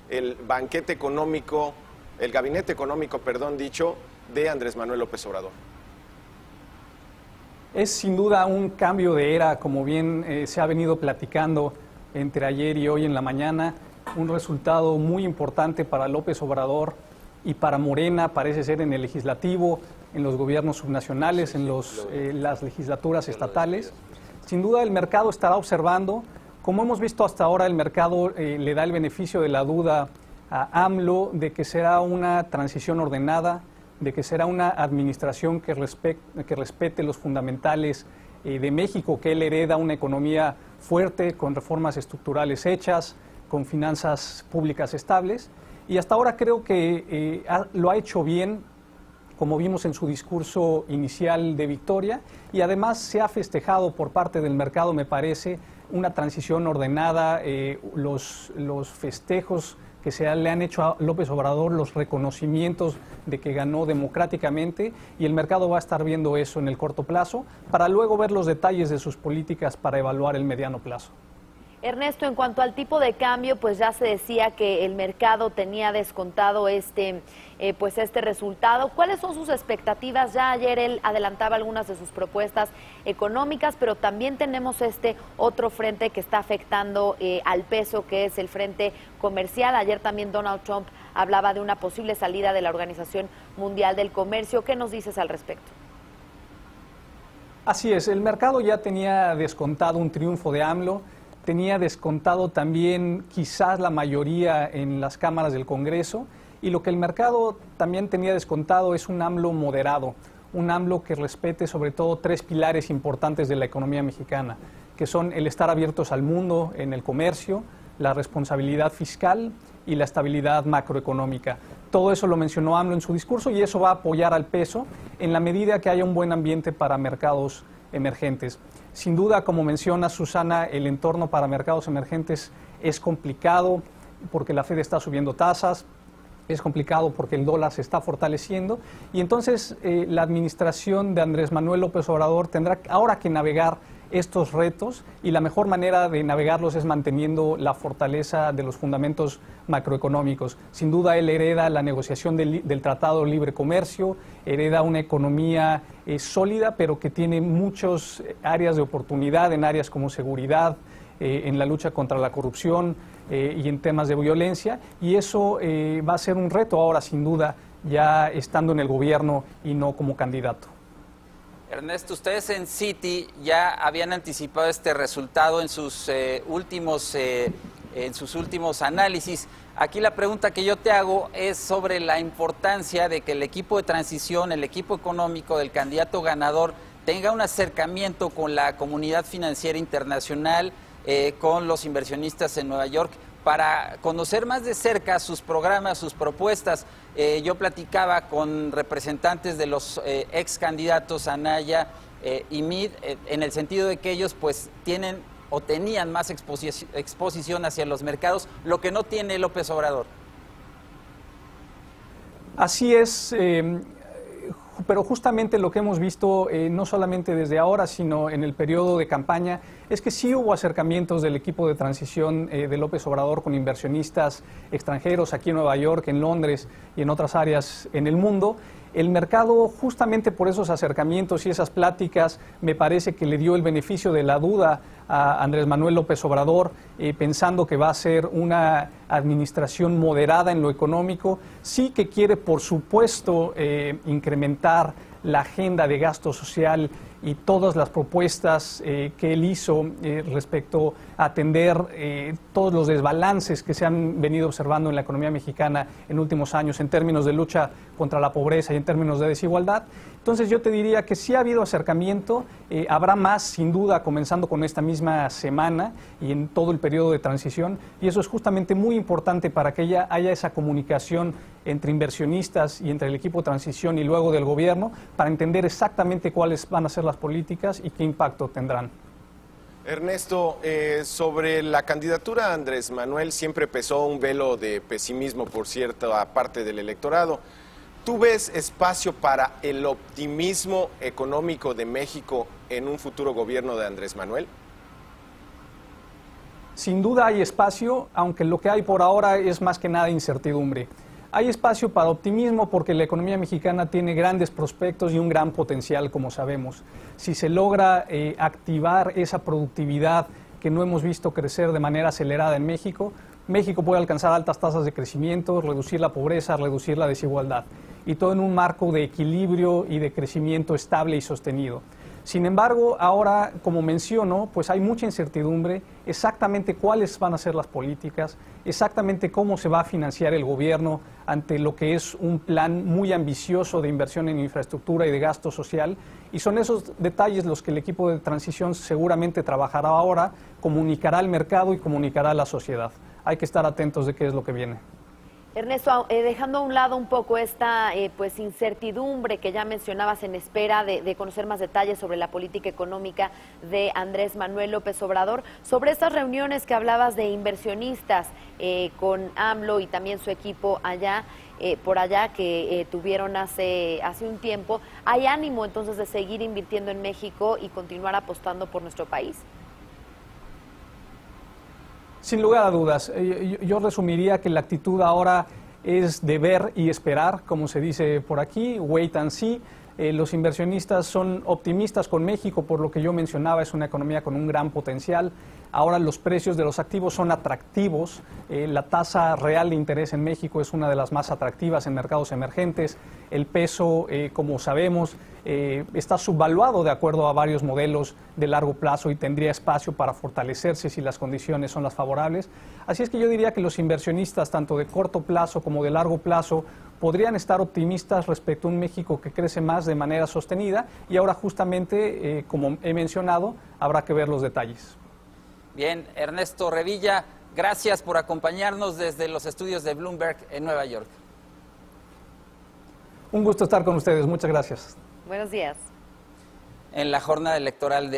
el banquete económico, el gabinete económico, de Andrés Manuel López Obrador? Es sin duda un cambio de era, como bien se ha venido platicando entre ayer y hoy en la mañana, un resultado muy importante para López Obrador y para Morena, parece ser en el legislativo, en los gobiernos subnacionales, en las legislaturas estatales. Sin duda el mercado estará observando. Como hemos visto hasta ahora, el mercado le da el beneficio de la duda a AMLO de que será una transición ordenada, de que será una administración que respete los fundamentales de México, que él hereda una economía fuerte, con reformas estructurales hechas, con finanzas públicas estables. Y hasta ahora creo que lo ha hecho bien, como vimos en su discurso inicial de victoria, y además se ha festejado por parte del mercado, me parece, una transición ordenada, los festejos que le han hecho a López Obrador, los reconocimientos de que ganó democráticamente, y el mercado va a estar viendo eso en el corto plazo, para luego ver los detalles de sus políticas para evaluar el mediano plazo. Ernesto, en cuanto al tipo de cambio, pues ya se decía que el mercado tenía descontado este resultado. ¿Cuáles son sus expectativas? Ya ayer él adelantaba algunas de sus propuestas económicas, pero también tenemos este otro frente que está afectando al peso, que es el frente comercial. Ayer también Donald Trump hablaba de una posible salida de la Organización Mundial del Comercio. ¿Qué nos dices al respecto? Así es, el mercado ya tenía descontado un triunfo de AMLO, tenía descontado también quizás la mayoría en las cámaras del Congreso, y lo que el mercado también tenía descontado es un AMLO moderado, un AMLO que respete sobre todo tres pilares importantes de la economía mexicana, que son el estar abiertos al mundo en el comercio, la responsabilidad fiscal y la estabilidad macroeconómica. Todo eso lo mencionó AMLO en su discurso, y eso va a apoyar al peso en la medida que haya un buen ambiente para mercados emergentes. Sin duda, como menciona Susana, el entorno para mercados emergentes es complicado porque la Fed está subiendo tasas, es complicado porque el dólar se está fortaleciendo, y entonces la administración de Andrés Manuel López Obrador tendrá ahora que navegar estos retos, y la mejor manera de navegarlos es manteniendo la fortaleza de los fundamentos macroeconómicos. Sin duda él hereda la negociación del Tratado de Libre Comercio, hereda una economía sólida, pero que tiene muchas áreas de oportunidad en áreas como seguridad, en la lucha contra la corrupción y en temas de violencia, y eso va a ser un reto ahora sin duda, ya estando en el gobierno y no como candidato. Ernesto, ustedes en Citi ya habían anticipado este resultado en sus últimos análisis. Aquí la pregunta que yo te hago es sobre la importancia de que el equipo de transición, el equipo económico del candidato ganador, tenga un acercamiento con la comunidad financiera internacional, con los inversionistas en Nueva York, para conocer más de cerca sus programas, sus propuestas. Yo platicaba con representantes de los ex candidatos Anaya y Meade, en el sentido de que ellos pues tienen o tenían más exposición hacia los mercados, lo que no tiene López Obrador. Así es, pero justamente lo que hemos visto, no solamente desde ahora, sino en el periodo de campaña, es que sí hubo acercamientos del equipo de transición de López Obrador con inversionistas extranjeros aquí en Nueva York, en Londres y en otras áreas en el mundo. El mercado, justamente por esos acercamientos y esas pláticas, me parece que le dio el beneficio de la duda a Andrés Manuel López Obrador, pensando que va a ser una administración moderada en lo económico. Sí que quiere, por supuesto, incrementar la agenda de gasto social y todas las propuestas que él hizo respecto a atender todos los desbalances que se han venido observando en la economía mexicana en últimos años en términos de lucha contra la pobreza y en términos de desigualdad. Entonces yo te diría que sí ha habido acercamiento, habrá más sin duda comenzando con esta misma semana y en todo el periodo de transición, y eso es justamente muy importante para que haya esa comunicación entre inversionistas y entre el equipo de transición y luego del gobierno, para entender exactamente cuáles van a ser las políticas y qué impacto tendrán. Ernesto, sobre la candidatura a Andrés Manuel siempre pesó un velo de pesimismo por cierta parte del electorado. ¿Tú ves espacio para el optimismo económico de México en un futuro gobierno de Andrés Manuel? Sin duda hay espacio, aunque lo que hay por ahora es más que nada incertidumbre. Hay espacio para optimismo porque la economía mexicana tiene grandes prospectos y un gran potencial, como sabemos. Si se logra activar esa productividad que no hemos visto crecer de manera acelerada en México, México puede alcanzar altas tasas de crecimiento, reducir la pobreza, reducir la desigualdad, y todo en un marco de equilibrio y de crecimiento estable y sostenido. Sin embargo, ahora, como menciono, pues hay mucha incertidumbre exactamente cuáles van a ser las políticas, exactamente cómo se va a financiar el gobierno ante lo que es un plan muy ambicioso de inversión en infraestructura y de gasto social, y son esos detalles los que el equipo de transición seguramente trabajará ahora, comunicará al mercado y comunicará a la sociedad. Hay que estar atentos de qué es lo que viene. Ernesto, dejando a un lado un poco esta pues incertidumbre que ya mencionabas en espera de conocer más detalles sobre la política económica de Andrés Manuel López Obrador, sobre estas reuniones que hablabas de inversionistas con AMLO y también su equipo allá, por allá que tuvieron hace un tiempo, ¿hay ánimo entonces de seguir invirtiendo en México y continuar apostando por nuestro país? Sin lugar a dudas, yo resumiría que la actitud ahora es de ver y esperar, como se dice por aquí, wait and see. Los inversionistas son optimistas con México, por lo que yo mencionaba, es una economía con un gran potencial. Ahora los precios de los activos son atractivos, la tasa real de interés en México es una de las más atractivas en mercados emergentes, el peso, como sabemos, está subvaluado de acuerdo a varios modelos de largo plazo y tendría espacio para fortalecerse si las condiciones son las favorables. Así es que yo diría que los inversionistas, tanto de corto plazo como de largo plazo, podrían estar optimistas respecto a un México que crece más de manera sostenida y ahora justamente, como he mencionado, habrá que ver los detalles. Bien, Ernesto Revilla, gracias por acompañarnos desde los estudios de Bloomberg en Nueva York. Un gusto estar con ustedes, muchas gracias. Buenos días. En la jornada electoral de